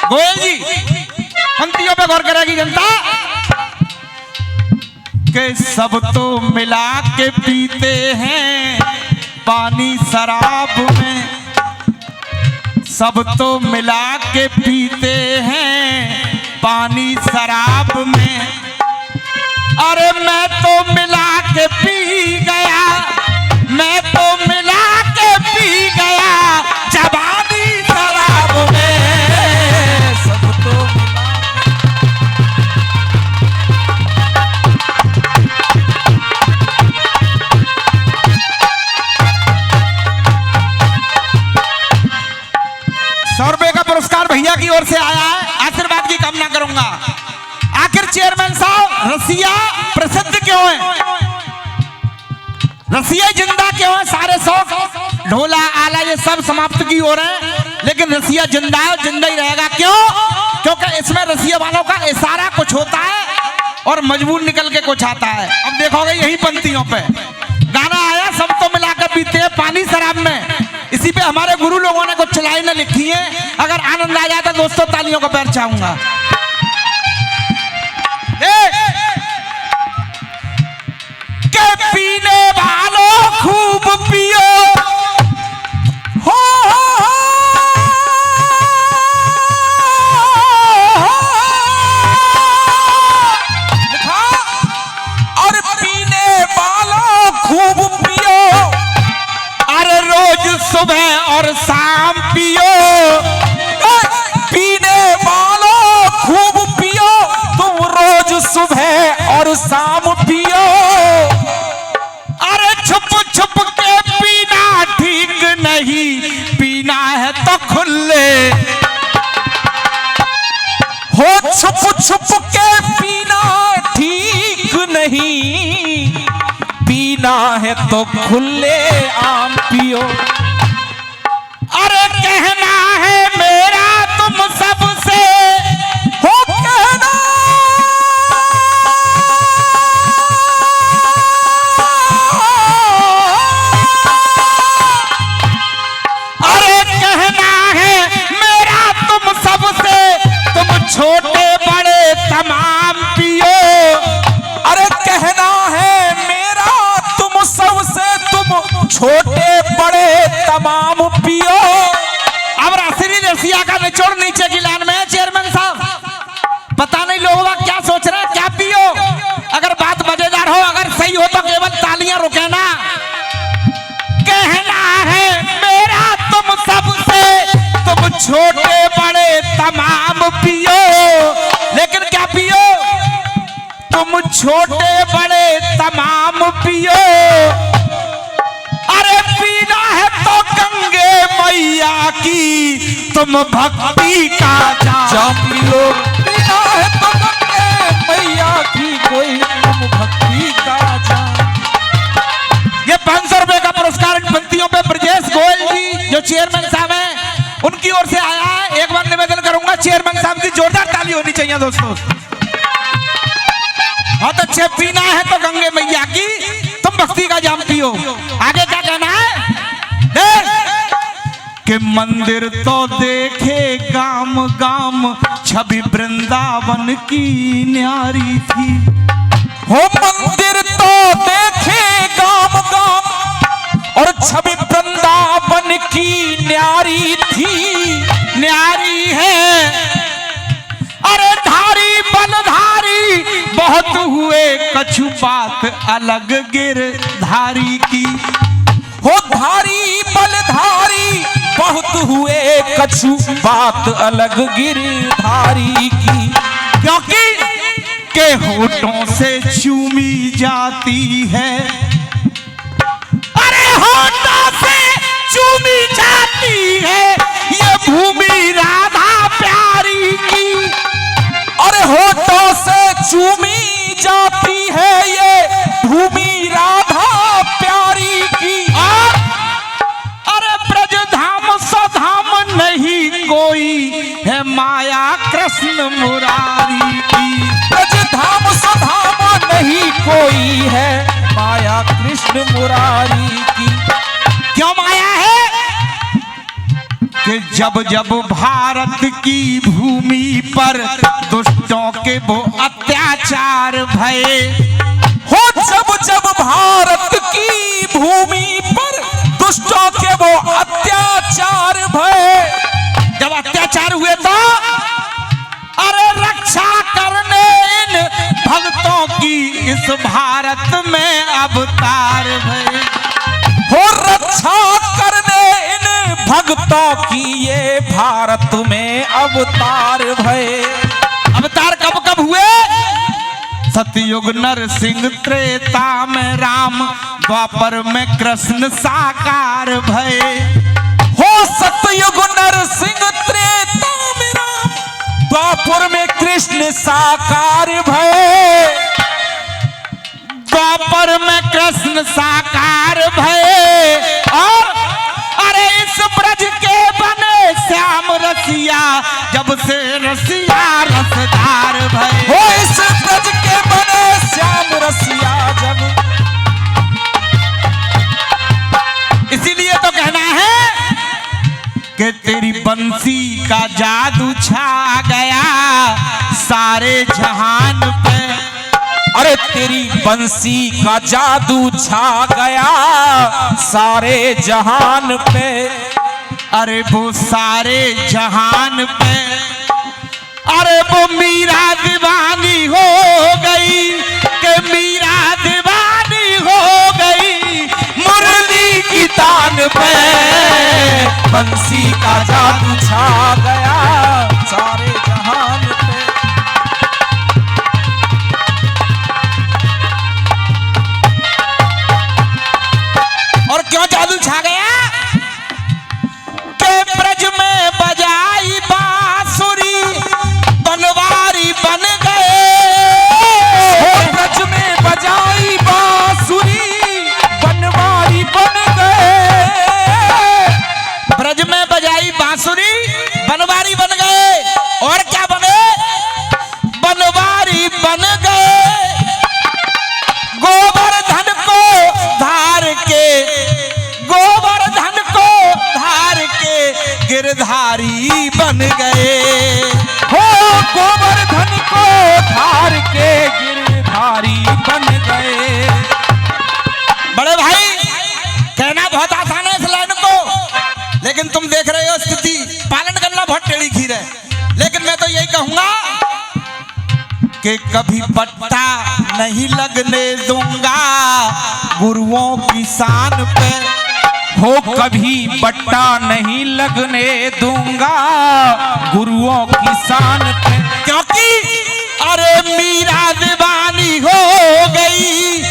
गोयल जी पंक्तियों पे गौर करेगी जनता के सब तो मिला के पीते हैं पानी शराब में, सब तो मिला के पीते हैं पानी शराब में। अरे मैं तो मिला के पी गया, मैं तो मिला के पी गया जवानी शराब में। सब तो ₹100 का पुरस्कार भैया की ओर से आया है, आशीर्वाद की कामना करूंगा। आखिर चेयरमैन साहब रसिया प्रसिद्ध क्यों है, रसिया जिंदा क्यों है? सारे शौक ढोला आला ये सब समाप्त की ओर है, लेकिन रसिया जिंदा है, जिंदा ही रहेगा। क्यों? क्योंकि इसमें रसिया वालों का इशारा कुछ होता है और मजबूर निकल के कुछ आता है। अब देखोगे यही पंक्तियों पे गाना आया, सब तो मिलाकर पीते हैं पानी शराब में। इसी पे हमारे गुरु लोगों ने कुछ लाइनें लिखी हैं, अगर आनंद आ जाता दोस्तों तालियों का पैर चाहूंगा। के पीने वालों खूब पियो, हो और पीने वालों खूब पियो, अरे रोज सुबह और शाम पियो। पीने वालों खूब पियो, तुम रोज सुबह और शाम पियो। अरे छुप छुप के पीना ठीक नहीं, पीना है तो खुले हो। छुप छुप के पीना ठीक नहीं, पीना है तो खुले आम पियो। अरे कहना है मेरा तुम सबसे, हो कहना छोटे बड़े तमाम पियो। अरे कहना है मेरा तुम सबसे, तुम छोटे बड़े तमाम पियो। अब राशि रसिया का निचोड़ नीचे की लाइन में है चेयरमैन साहब। पता नहीं लोग क्या सोच रहे हैं, क्या पियो। अगर बात मजेदार हो, अगर सही हो तो केवल तालियां रुके ना। कहना है मेरा तुम सबसे, तुम छोटे बड़े तमाम पियो। लेकिन क्या पियो? तुम छोटे बड़े तमाम पियो। अरे पीना है तो गंगे मैया की, तुम भक्ति का जाम पियो। पीना है तो गंगे मैया की, कोई तुम भक्ति का जाम। ये ₹500 का पुरस्कार इन पंक्तियों पे ब्रजेश गोयल जी जो चेयरमैन साहब हैं उनकी ओर से आया है। एक बार निवेदन करूंगा चेयरमैन साहब की जोरदार ताली होनी चाहिए दोस्तों। बहुत अच्छे। पीना है तो गंगे मैया की, तुम भक्ति का जाम पियो। आगे क्या कहना है? कि मंदिर तो देखे गाम गाम, छवि वृंदावन की न्यारी थी। हो मंदिर तो देखे गाम गाम और छवि वृंदावन की न्यारी थी, न्यारी है। अरे धारी बलधारी बहुत हुए, कछु बात अलग गिरधारी की। हो धारी बलधारी बहुत हुए, कछु बात अलग गिरधारी की। क्योंकि के होठों से चूमी जाती है, अरे होठों से चूमी जाती है ये भूमि राधा प्यारी की। अरे ब्रज धाम सधाम नहीं कोई है माया कृष्ण मुरारी की। ब्रज धाम सधाम नहीं कोई है माया कृष्ण मुरारी की। क्यों माया है कि जब जब भारत की भूमि पर दुष्टों के वो अत्याचार भये हो, जब जब भारत की भूमि पर दुष्टों के वो अत्याचार भये, जब अत्याचार हुए तो अरे रक्षा करने इन भक्तों की इस भारत में अवतार भये हो, रक्षा करने इन भक्तों की ये भारत में अवतार भये। अवतार कब कब हुए? सतयुग नरसिंह, त्रेता में राम, द्वापर में कृष्ण साकार भये हो। सतयुग नरसिंह, त्रेता में राम, द्वापर में कृष्ण साकार भये, द्वापर में कृष्ण साकार भये। और अरे इस ब्रज के बने श्याम रसिया, जब से रसिया रसदार भये हो। इस ब्रज के बने श्याम रसिया जब, इसीलिए तो कहना है कि तेरी बंसी का जादू छा गया सारे जहान पे। अरे तेरी बंसी का जादू छा गया सारे जहान पे। अरे वो सारे जहान पे, अरे वो मीरा दीवानी हो गई कि मीरा दीवानी हो गई मुरली की तान पे। बंसी का जादू छा गया सारे जहान पे। और क्यों जादू छा गया? के ब्रज में बजाई बांसुरी बनवारी बन गए। ब्रज में बजाई बांसुरी बनवारी बन गए। ब्रज में बजाई बांसुरी बनवारी बन गए। और क्या बने? बनवारी बन गए। गोवर्धन को धार के, गोवर्धन को धार के गिरधारी बन गए हो। गोवर्धन को धार के गिरधारी बन गए। बड़े भाई कहना बहुत आसान है इस लाइन को, लेकिन तुम देख रहे हो स्थिति पालन करना बहुत टेढ़ी खीर है। लेकिन मैं तो यही कहूंगा कि कभी पट्टा नहीं लगने दूंगा गुरुओं की शान पे हो। कभी पट्टा नहीं लगने दूंगा गुरुओं की शान पे। क्योंकि अरे मीरा दीवानी हो गई